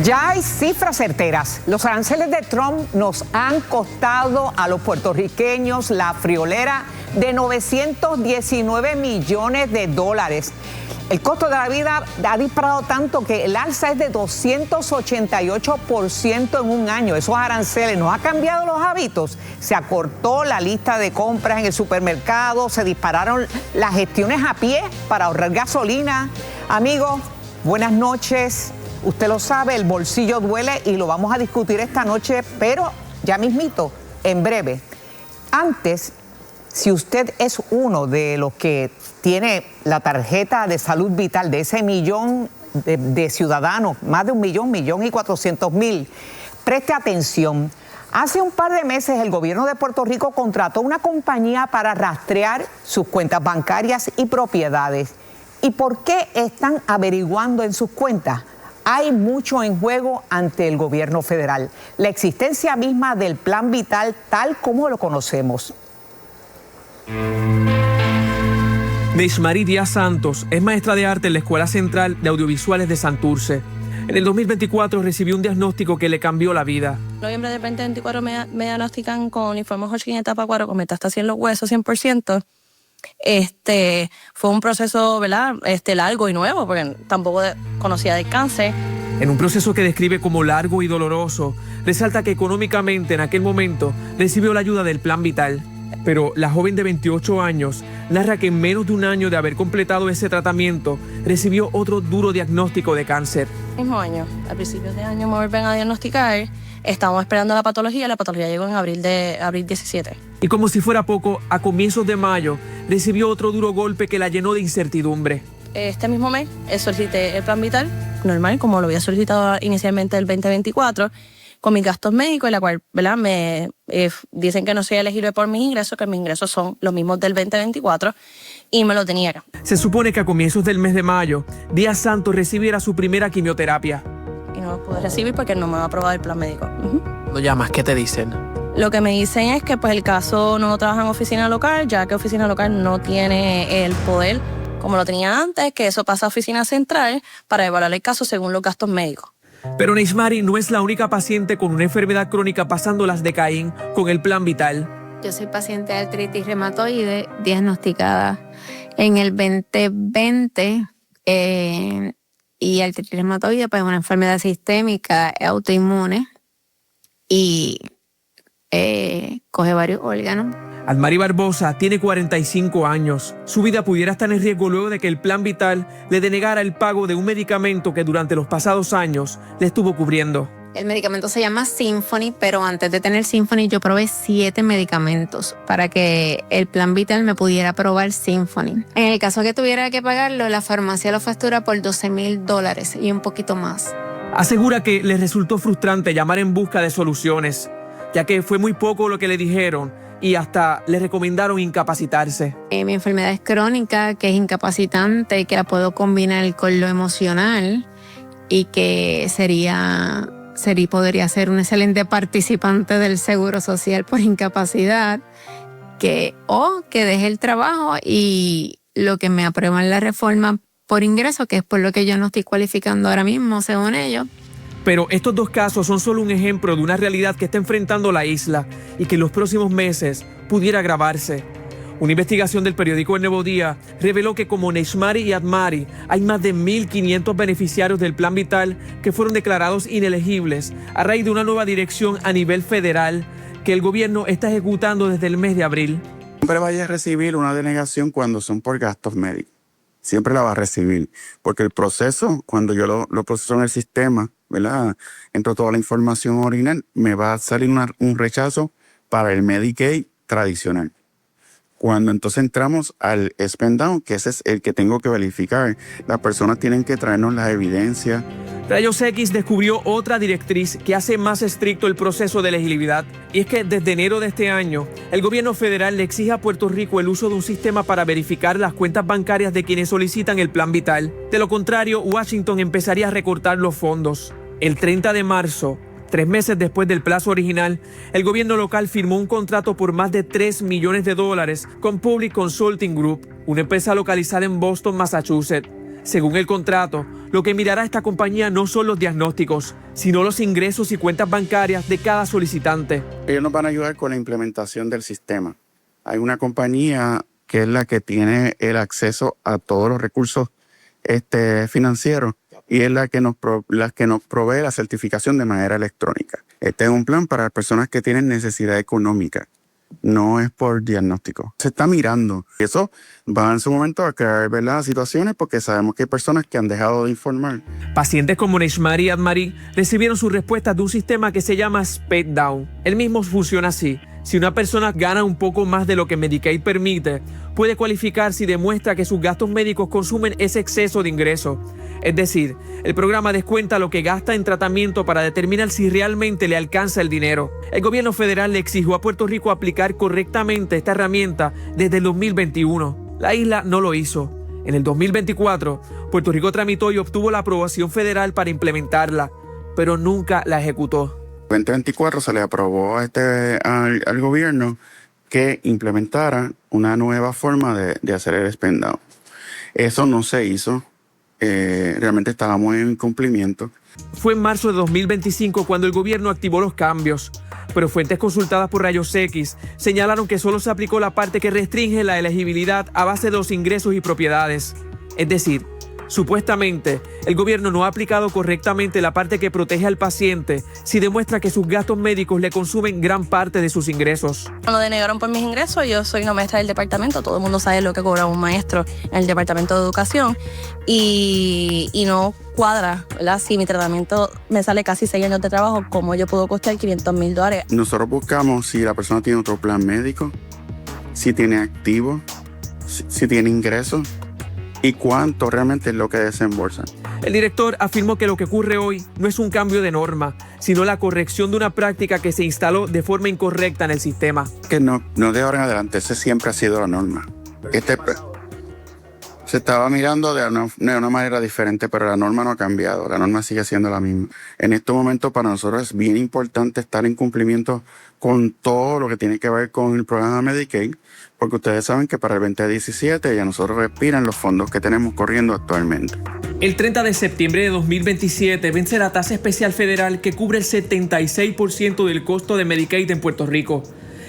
Ya hay cifras certeras. Los aranceles de Trump nos han costado a los puertorriqueños la friolera de 919 millones de dólares. El costo de la vida ha disparado tanto que el alza es de 288% en un año. Esos aranceles nos han cambiado los hábitos. Se acortó la lista de compras en el supermercado, se dispararon las gestiones a pie para ahorrar gasolina. Amigos, buenas noches. Usted lo sabe, el bolsillo duele y lo vamos a discutir esta noche, pero ya mismito, en breve. Antes, si usted es uno de los que tiene la tarjeta de salud vital de ese millón de ciudadanos, más de 1.400.000, preste atención. Hace un par de meses el gobierno de Puerto Rico contrató una compañía para rastrear sus cuentas bancarias y propiedades. ¿Y por qué están averiguando en sus cuentas? Hay mucho en juego ante el gobierno federal, la existencia misma del Plan Vital tal como lo conocemos. Neismari Díaz Santos es maestra de arte en la Escuela Central de Audiovisuales de Santurce. En el 2024 recibió un diagnóstico que le cambió la vida. En noviembre del 2024 me diagnostican con linfoma Hodgkin etapa 4 con metástasis en los huesos 100%. Fue un proceso, ¿verdad? Largo y nuevo, porque tampoco conocía del cáncer. En un proceso que describe como largo y doloroso, resalta que económicamente en aquel momento recibió la ayuda del Plan Vital. Pero la joven de 28 años narra que en menos de un año de haber completado ese tratamiento, recibió otro duro diagnóstico de cáncer. El mismo año, a principios de año me vuelven a diagnosticar. Estábamos esperando la patología llegó en abril 17. Y como si fuera poco, a comienzos de mayo, recibió otro duro golpe que la llenó de incertidumbre. Este mismo mes solicité el Plan Vital, normal, como lo había solicitado inicialmente el 2024, con mis gastos médicos, en la cual, ¿verdad? Me dicen que no soy elegible por mis ingresos, que mis ingresos son los mismos del 2024, y me lo tenían. Se supone que a comienzos del mes de mayo, Díaz Santos recibiera su primera quimioterapia. Y no lo pude recibir porque no me va a aprobar el plan médico. ¿Lo llamas? ¿Qué te dicen? Lo que me dicen es que pues el caso no trabaja en oficina local, ya que oficina local no tiene el poder como lo tenía antes, que eso pasa a oficina central para evaluar el caso según los gastos médicos. Pero Neismari no es la única paciente con una enfermedad crónica pasándolas de Caín con el Plan Vital. Yo soy paciente de artritis reumatoide diagnosticada en el 2020 y artritis reumatoide pues es una enfermedad sistémica autoinmune y coge varios órganos. Admari Barbosa tiene 45 años. Su vida pudiera estar en riesgo luego de que el Plan Vital le denegara el pago de un medicamento que durante los pasados años le estuvo cubriendo. El medicamento se llama Symphony, pero antes de tener Symphony yo probé 7 medicamentos para que el Plan Vital me pudiera aprobar Symphony. En el caso que tuviera que pagarlo, la farmacia lo factura por $12,000 y un poquito más. Asegura que le resultó frustrante llamar en busca de soluciones, ya que fue muy poco lo que le dijeron y hasta le recomendaron incapacitarse. Mi enfermedad es crónica, que es incapacitante, que la puedo combinar con lo emocional y que podría ser un excelente participante del Seguro Social por incapacidad, que deje el trabajo y lo que me aprueban la reforma por ingreso, que es por lo que yo no estoy cualificando ahora mismo, según ellos. Pero estos dos casos son solo un ejemplo de una realidad que está enfrentando la isla y que en los próximos meses pudiera agravarse. Una investigación del periódico El Nuevo Día reveló que como Neismari y Admari hay más de 1.500 beneficiarios del Plan Vital que fueron declarados inelegibles a raíz de una nueva dirección a nivel federal que el gobierno está ejecutando desde el mes de abril. Siempre vaya a recibir una denegación cuando son por gastos médicos. Siempre la va a recibir, porque el proceso, cuando yo lo proceso en el sistema, ¿verdad? Entro toda la información original, me va a salir un rechazo para el Medicaid tradicional. Cuando entonces entramos al Spend Down, que ese es el que tengo que verificar, las personas tienen que traernos las evidencias. Rayos X descubrió otra directriz que hace más estricto el proceso de elegibilidad, y es que desde enero de este año, el gobierno federal le exige a Puerto Rico el uso de un sistema para verificar las cuentas bancarias de quienes solicitan el Plan Vital. De lo contrario, Washington empezaría a recortar los fondos. El 30 de marzo, 3 meses después del plazo original, el gobierno local firmó un contrato por más de $3 millones con Public Consulting Group, una empresa localizada en Boston, Massachusetts. Según el contrato, lo que mirará esta compañía no son los diagnósticos, sino los ingresos y cuentas bancarias de cada solicitante. Ellos nos van a ayudar con la implementación del sistema. Hay una compañía que es la que tiene el acceso a todos los recursos financieros y es la que nos provee la certificación de manera electrónica. Este es un plan para personas que tienen necesidad económica. No es por diagnóstico. Se está mirando. Y eso va en su momento a crear, ¿verdad?, situaciones porque sabemos que hay personas que han dejado de informar. Pacientes como Neishmari y Admari recibieron sus respuestas de un sistema que se llama Sped Down. El mismo funciona así. Si una persona gana un poco más de lo que Medicaid permite, puede cualificar si demuestra que sus gastos médicos consumen ese exceso de ingreso. Es decir, el programa descuenta lo que gasta en tratamiento para determinar si realmente le alcanza el dinero. El gobierno federal le exigió a Puerto Rico aplicar correctamente esta herramienta desde el 2021. La isla no lo hizo. En el 2024, Puerto Rico tramitó y obtuvo la aprobación federal para implementarla, pero nunca la ejecutó. 2024 se le aprobó al gobierno que implementara una nueva forma de hacer el spend down. Eso no se hizo. Realmente estábamos en incumplimiento. Fue en marzo de 2025 cuando el gobierno activó los cambios, pero fuentes consultadas por Rayos X señalaron que solo se aplicó la parte que restringe la elegibilidad a base de los ingresos y propiedades. Es decir, supuestamente, el gobierno no ha aplicado correctamente la parte que protege al paciente si demuestra que sus gastos médicos le consumen gran parte de sus ingresos. Cuando denegaron por mis ingresos, yo soy una maestra del departamento, todo el mundo sabe lo que cobra un maestro en el departamento de educación y no cuadra, ¿verdad? Si mi tratamiento me sale casi 6 años de trabajo, ¿cómo yo puedo costar $500,000? Nosotros buscamos si la persona tiene otro plan médico, si tiene activo, si tiene ingresos, y cuánto realmente es lo que desembolsan. El director afirmó que lo que ocurre hoy no es un cambio de norma, sino la corrección de una práctica que se instaló de forma incorrecta en el sistema. Que no de ahora en adelante, esa siempre ha sido la norma. Se estaba mirando de una manera diferente, pero la norma no ha cambiado, la norma sigue siendo la misma. En este momento para nosotros es bien importante estar en cumplimiento con todo lo que tiene que ver con el programa Medicaid, porque ustedes saben que para el 2017 ya nosotros respiran los fondos que tenemos corriendo actualmente. El 30 de septiembre de 2027 vence la tasa especial federal que cubre el 76% del costo de Medicaid en Puerto Rico.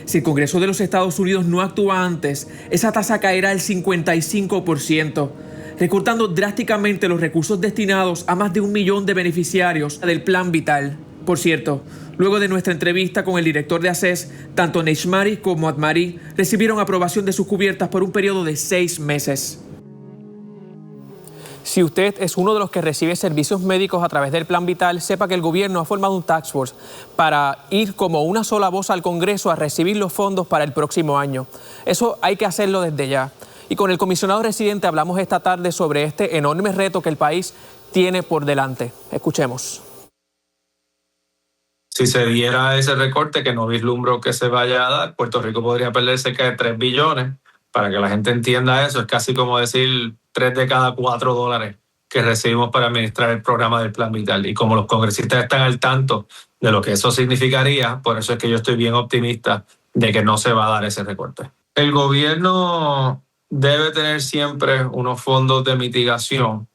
Si el Congreso de los Estados Unidos no actúa antes, esa tasa caerá al 55%, recortando drásticamente los recursos destinados a más de 1 millón de beneficiarios del Plan Vital. Por cierto, luego de nuestra entrevista con el director de ACES, tanto Neishmari como Admari recibieron aprobación de sus cubiertas por un periodo de 6 meses. Si usted es uno de los que recibe servicios médicos a través del Plan Vital, sepa que el gobierno ha formado un task force para ir como una sola voz al Congreso a recibir los fondos para el próximo año. Eso hay que hacerlo desde ya. Y con el comisionado residente hablamos esta tarde sobre este enorme reto que el país tiene por delante. Escuchemos. Si se diera ese recorte, que no vislumbro que se vaya a dar, Puerto Rico podría perder cerca de 3 billones. Para que la gente entienda eso, es casi como decir 3 de cada 4 dólares que recibimos para administrar el programa del Plan Vital. Y como los congresistas están al tanto de lo que eso significaría, por eso es que yo estoy bien optimista de que no se va a dar ese recorte. El gobierno debe tener siempre unos fondos de mitigación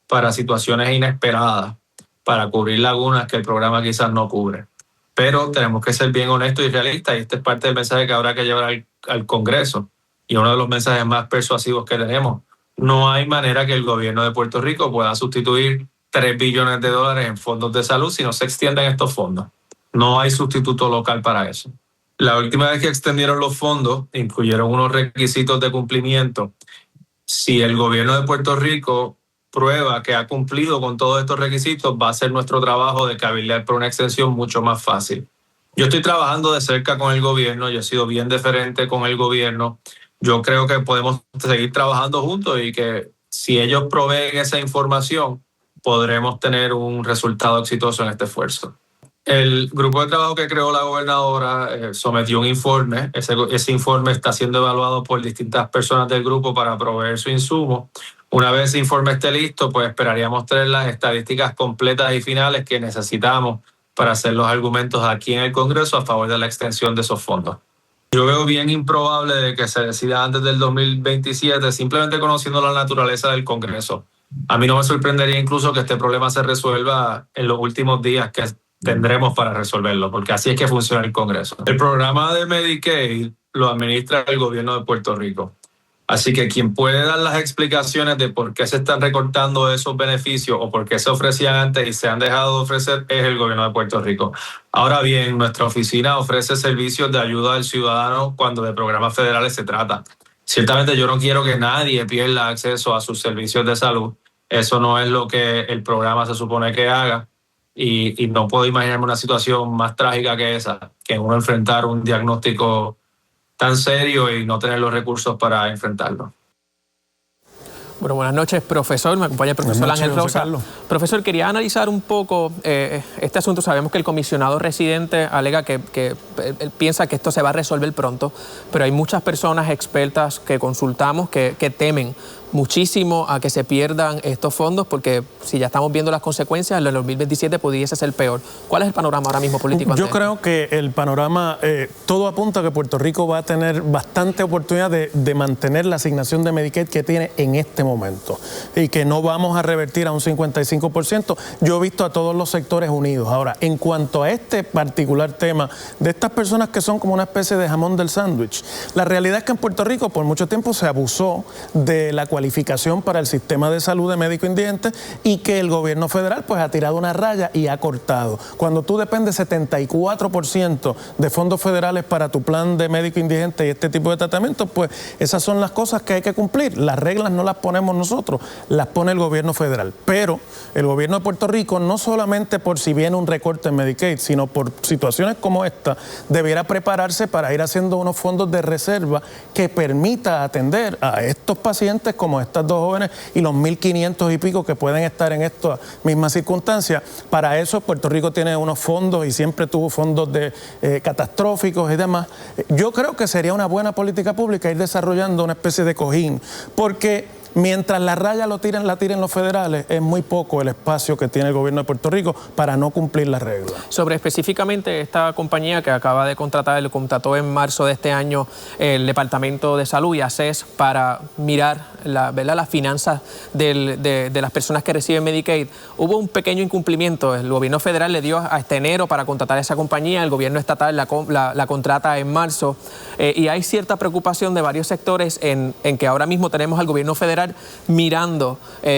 para situaciones inesperadas, para cubrir lagunas que el programa quizás no cubre. Pero tenemos que ser bien honestos y realistas, y este es parte del mensaje que habrá que llevar al Congreso. Y uno de los mensajes más persuasivos que tenemos. No hay manera que el gobierno de Puerto Rico pueda sustituir 3 billones de dólares en fondos de salud si no se extienden estos fondos. No hay sustituto local para eso. La última vez que extendieron los fondos, incluyeron unos requisitos de cumplimiento. Si el gobierno de Puerto Rico prueba que ha cumplido con todos estos requisitos, va a ser nuestro trabajo de cabildear por una extensión mucho más fácil. Yo estoy trabajando de cerca con el gobierno, yo he sido bien deferente con el gobierno. Yo creo que podemos seguir trabajando juntos y que si ellos proveen esa información, podremos tener un resultado exitoso en este esfuerzo. El grupo de trabajo que creó la gobernadora sometió un informe. Ese informe está siendo evaluado por distintas personas del grupo para proveer su insumo. Una vez ese informe esté listo, pues esperaríamos tener las estadísticas completas y finales que necesitamos para hacer los argumentos aquí en el Congreso a favor de la extensión de esos fondos. Yo veo bien improbable de que se decida antes del 2027, simplemente conociendo la naturaleza del Congreso. A mí no me sorprendería incluso que este problema se resuelva en los últimos días que tendremos para resolverlo, porque así es que funciona el Congreso. El programa de Medicaid lo administra el gobierno de Puerto Rico. Así que quien puede dar las explicaciones de por qué se están recortando esos beneficios o por qué se ofrecían antes y se han dejado de ofrecer es el gobierno de Puerto Rico. Ahora bien, nuestra oficina ofrece servicios de ayuda al ciudadano cuando de programas federales se trata. Ciertamente yo no quiero que nadie pierda acceso a sus servicios de salud. Eso no es lo que el programa se supone que haga. Y no puedo imaginarme una situación más trágica que esa, que uno enfrentar un diagnóstico tan serio y no tener los recursos para enfrentarlo. Bueno, buenas noches, profesor. Me acompaña el profesor Ángel Rosa. Profesor, quería analizar un poco este asunto. Sabemos que el comisionado residente alega que él piensa que esto se va a resolver pronto, pero hay muchas personas expertas que consultamos que temen muchísimo a que se pierdan estos fondos, porque si ya estamos viendo las consecuencias, en el 2027 pudiese ser peor. ¿Cuál es el panorama ahora mismo político? Yo creo que el panorama, todo apunta a que Puerto Rico va a tener bastante oportunidad de mantener la asignación de Medicaid que tiene en este momento y que no vamos a revertir a un 55%. Yo he visto a todos los sectores unidos. Ahora, en cuanto a este particular tema de estas personas que son como una especie de jamón del sándwich, la realidad es que en Puerto Rico por mucho tiempo se abusó de la cualificación para el sistema de salud de médico indigente y que el gobierno federal pues ha tirado una raya y ha cortado. Cuando tú dependes 74% de fondos federales para tu plan de médico indigente y este tipo de tratamientos, pues esas son las cosas que hay que cumplir. Las reglas no las ponemos nosotros, las pone el gobierno federal. Pero el gobierno de Puerto Rico, no solamente por si viene un recorte en Medicaid, sino por situaciones como esta, debiera prepararse para ir haciendo unos fondos de reserva que permita atender a estos pacientes como estas dos jóvenes y los 1.500 y pico que pueden estar en estas mismas circunstancias. Para eso Puerto Rico tiene unos fondos y siempre tuvo fondos de catastróficos y demás. Yo creo que sería una buena política pública ir desarrollando una especie de cojín, porque mientras la raya la tiren los federales, es muy poco el espacio que tiene el gobierno de Puerto Rico para no cumplir las reglas. Sobre específicamente esta compañía que acaba de contratar, lo contrató en marzo de este año el Departamento de Salud y ACES para mirar las finanzas de las personas que reciben Medicaid. Hubo un pequeño incumplimiento. El gobierno federal le dio hasta enero para contratar a esa compañía, el gobierno estatal la contrata en marzo y hay cierta preocupación de varios sectores en que ahora mismo tenemos al gobierno federal mirando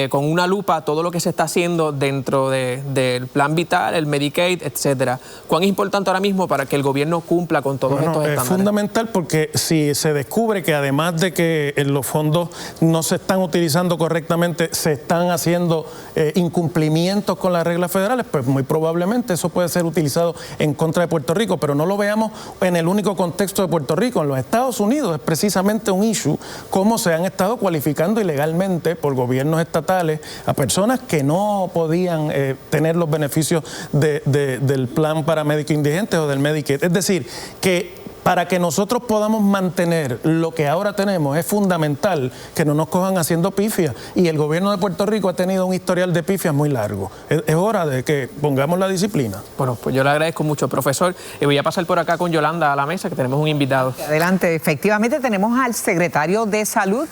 con una lupa todo lo que se está haciendo dentro del plan vital, el Medicaid, etcétera. ¿Cuán es importante ahora mismo para que el gobierno cumpla con todos estos estándares? Es fundamental, porque si se descubre que además de que los fondos no se están utilizando correctamente, se están haciendo incumplimientos con las reglas federales, pues muy probablemente eso puede ser utilizado en contra de Puerto Rico, pero no lo veamos en el único contexto de Puerto Rico. En los Estados Unidos es precisamente un issue cómo se han estado cualificando ilegalmente por gobiernos estatales a personas que no podían tener los beneficios del plan para médico indigentes o del Medicaid. Es decir, que para que nosotros podamos mantener lo que ahora tenemos es fundamental que no nos cojan haciendo pifias, y el gobierno de Puerto Rico ha tenido un historial de pifias muy largo. Es hora de que pongamos la disciplina. Bueno, pues yo le agradezco mucho, profesor, y voy a pasar por acá con Yolanda a la mesa, que tenemos un invitado. Adelante, efectivamente tenemos al secretario de Salud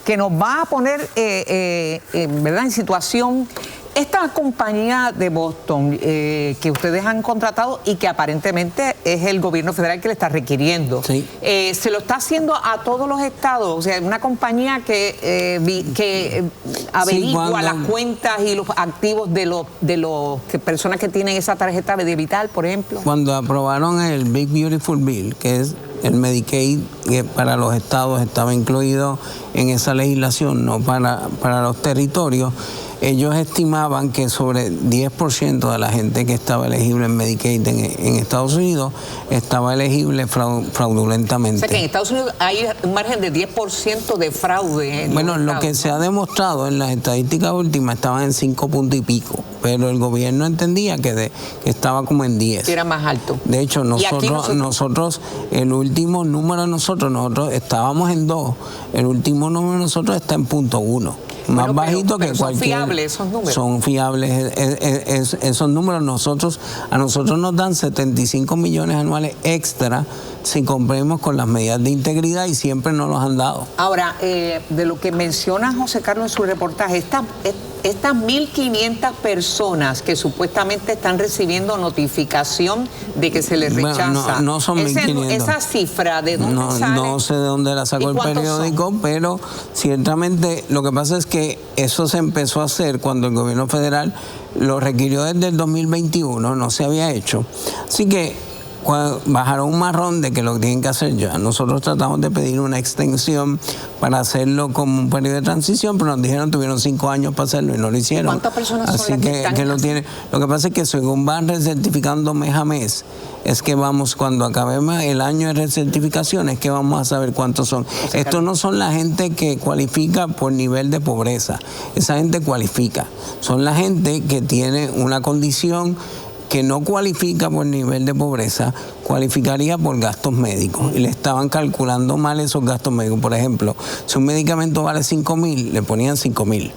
que nos va a poner ¿verdad?, en situación esta compañía de Boston que ustedes han contratado y que aparentemente es el gobierno federal que le está requiriendo. Sí. Se lo está haciendo a todos los estados, o sea, una compañía que averigua las cuentas y los activos de los personas que tienen esa tarjeta de Vital, por ejemplo. Cuando aprobaron el Big Beautiful Bill, que es el Medicaid, que para los estados estaba incluido en esa legislación, no para los territorios, ellos estimaban que sobre 10% de la gente que estaba elegible en Medicaid en Estados Unidos estaba elegible fraudulentamente. O sea que en Estados Unidos hay un margen de 10% de fraude. Bueno, lo que se ha demostrado en las estadísticas últimas estaban en 5 puntos y pico, pero el gobierno entendía que estaba como en 10. Era más alto. De hecho, nosotros el último número de nosotros estábamos en 2, el último número de nosotros está en 0.1. más bajito que pero cualquier... ¿son fiables esos números? Son fiables esos números. A nosotros nos dan 75 millones anuales extra si cumplimos con las medidas de integridad y siempre nos los han dado. Ahora, de lo que menciona José Carlos en su reportaje, estas 1.500 personas que supuestamente están recibiendo notificación de que se les rechaza. Bueno, no son 1.500. Esa cifra, ¿de dónde sale? No sé de dónde la sacó el periódico, pero ciertamente lo que pasa es que eso se empezó a hacer cuando el gobierno federal lo requirió desde el 2021, no se había hecho. Así que bajaron un marrón de que lo tienen que hacer ya. Nosotros tratamos de pedir una extensión para hacerlo como un periodo de transición, pero nos dijeron que tuvieron 5 años para hacerlo y no lo hicieron. ¿Cuántas personas son las que están lo tienen? Lo que pasa es que según van recertificando mes a mes, es que vamos, cuando acabemos el año de recertificación, es que vamos a saber cuántos son. Estos no son la gente que cualifica por nivel de pobreza. Esa gente cualifica. Son la gente que tiene una condición que no cualifica por nivel de pobreza, cualificaría por gastos médicos. Y le estaban calculando mal esos gastos médicos. Por ejemplo, si un medicamento vale 5,000, le ponían 5,000.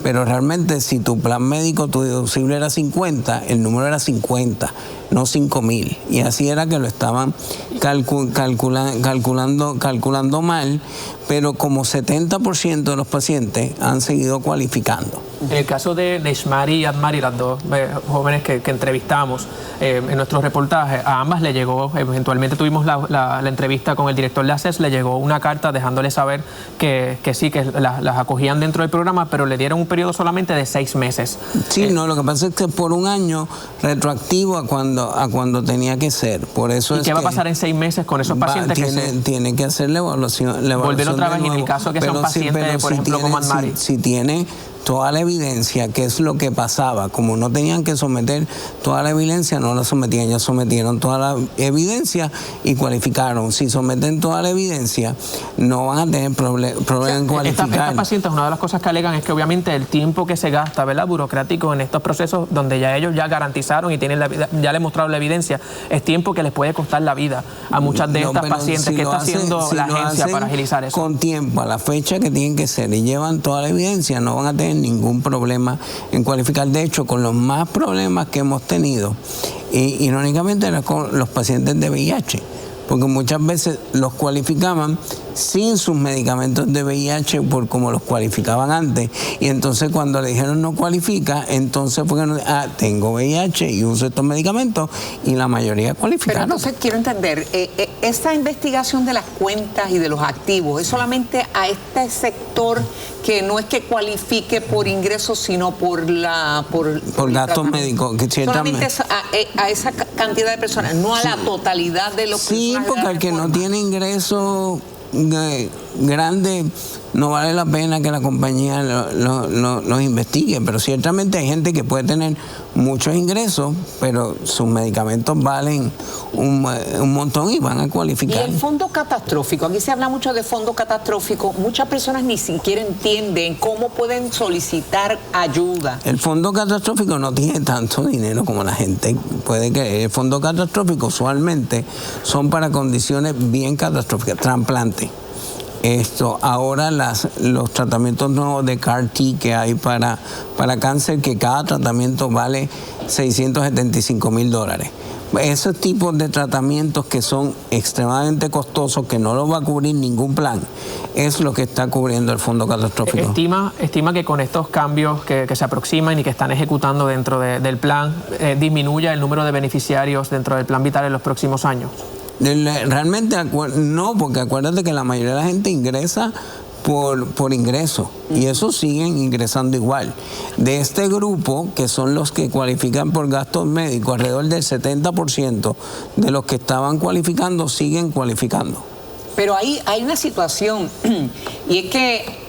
Pero realmente si tu plan médico, tu deducible era 50, el número era 50, no 5,000. Y así era que lo estaban calculando mal, pero como 70% de los pacientes han seguido cualificando. En el caso de Neshmari y Admari, las dos jóvenes que entrevistamos en nuestro reportaje, a ambas le llegó, eventualmente tuvimos la entrevista con el director de ACES, le llegó una carta dejándole saber que sí, que las acogían dentro del programa, pero le dieron un periodo solamente de 6 meses. Sí, no, lo que pasa es que por un año retroactivo a cuando tenía que ser. Por eso ¿Y qué va a pasar en 6 meses con esos pacientes? Tiene que hacer la evaluación. Volver otra vez en el caso que son pacientes, por ejemplo, como Admari. Si tiene toda la evidencia, que es lo que pasaba, como no tenían que someter toda la evidencia, no la sometían, ya sometieron toda la evidencia y cualificaron. Si someten toda la evidencia, no van a tener problema en cualificar. Estas pacientes, una de las cosas que alegan es que obviamente el tiempo que se gasta, ¿verdad?, burocrático en estos procesos donde ya ellos ya garantizaron y tienen ya le mostraron la evidencia, es tiempo que les puede costar la vida a muchas de estas pacientes. ¿Qué está haciendo la agencia para agilizar eso? Con tiempo, a la fecha que tienen que ser y llevan toda la evidencia, no van a tener ningún problema en cualificar. De hecho, con los más problemas que hemos tenido, irónicamente, era con los pacientes de VIH, porque muchas veces los cualificaban sin sus medicamentos de VIH por como los cualificaban antes, y entonces cuando le dijeron no cualifica, entonces fue que tengo VIH y uso estos medicamentos, y la mayoría cualificaron. Pero entonces quiero entender, esta investigación de las cuentas y de los activos es solamente a este sector que no es que cualifique por ingresos, sino por gastos médicos, que solamente a esa cantidad de personas, no a la totalidad de los Sí, porque el que no tiene ingresos grande, no vale la pena que la compañía los investigue, pero ciertamente hay gente que puede tener muchos ingresos, pero sus medicamentos valen un montón y van a cualificar. Y el fondo catastrófico, aquí se habla mucho de fondo catastrófico, muchas personas ni siquiera entienden cómo pueden solicitar ayuda. El fondo catastrófico no tiene tanto dinero como la gente puede creer. El fondo catastrófico usualmente son para condiciones bien catastróficas, trasplante. Ahora los tratamientos nuevos de CAR-T que hay para cáncer, que cada tratamiento vale $675,000. Esos tipos de tratamientos que son extremadamente costosos, que no los va a cubrir ningún plan, es lo que está cubriendo el fondo catastrófico. Estima que con estos cambios que se aproximan y que están ejecutando dentro del plan, disminuya el número de beneficiarios dentro del plan vital en los próximos años. Realmente no, porque acuérdate que la mayoría de la gente ingresa por ingreso, y esos siguen ingresando igual. De este grupo, que son los que cualifican por gastos médicos, alrededor del 70% de los que estaban cualificando siguen cualificando. Pero hay una situación, y es que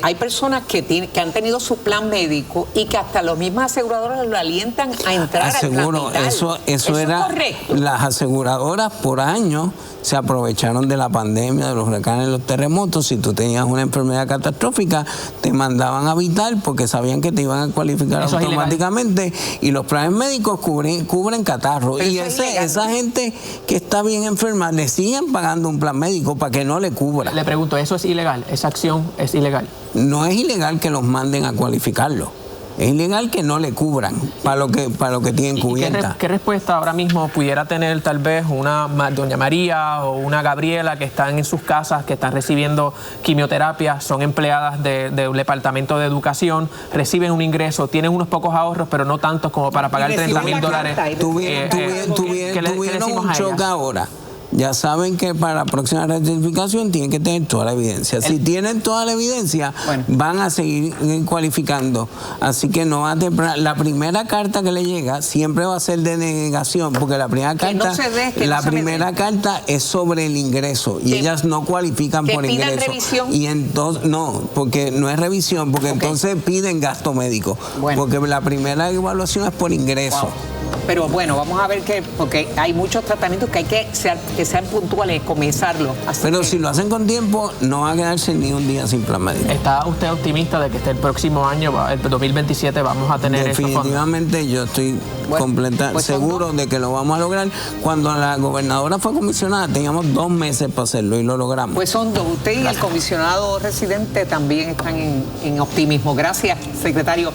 hay personas que han tenido su plan médico y que hasta los mismos aseguradores lo alientan a entrar al plan vital. Eso era correcto. Las aseguradoras por años se aprovecharon de la pandemia, de los huracanes, los terremotos. Si tú tenías una enfermedad catastrófica, te mandaban a Vital porque sabían que te iban a cualificar eso automáticamente, y los planes médicos cubren catarro. Y esa gente que está bien enferma le siguen pagando un plan médico para que no le cubra. Le pregunto, ¿eso es ilegal? ¿Esa acción es ilegal? ilegal? No es ilegal que los manden a cualificarlo. Es ilegal que no le cubran para lo que tienen cubierta. ¿Qué respuesta ahora mismo pudiera tener tal vez una doña María o una Gabriela que están en sus casas, que están recibiendo quimioterapia, son empleadas de un departamento de educación, reciben un ingreso, tienen unos pocos ahorros, pero no tantos como para pagar $30,000? Tuvieron un choque ahora. Ya saben que para la próxima rectificación tienen que tener toda la evidencia. Si tienen toda la evidencia, van a seguir cualificando. Así que no va a la primera carta que le llega siempre va a ser de negación, porque la primera carta es sobre el ingreso y ellas no cualifican por ingreso. Revisión. Y entonces no, porque no es revisión, porque entonces piden gasto médico, porque la primera evaluación es por ingreso. Wow. Pero bueno, vamos a ver porque hay muchos tratamientos que hay que sean puntuales, comenzarlo. Pero si lo hacen con tiempo, no va a quedarse ni un día sin plan médico. ¿Está usted optimista de que el próximo año, el 2027, vamos a tener esos fondos? Definitivamente yo estoy seguro de que lo vamos a lograr. Cuando la gobernadora fue comisionada, teníamos 2 meses para hacerlo y lo logramos. Pues son dos. Usted y el comisionado residente también están en optimismo. Gracias, secretario.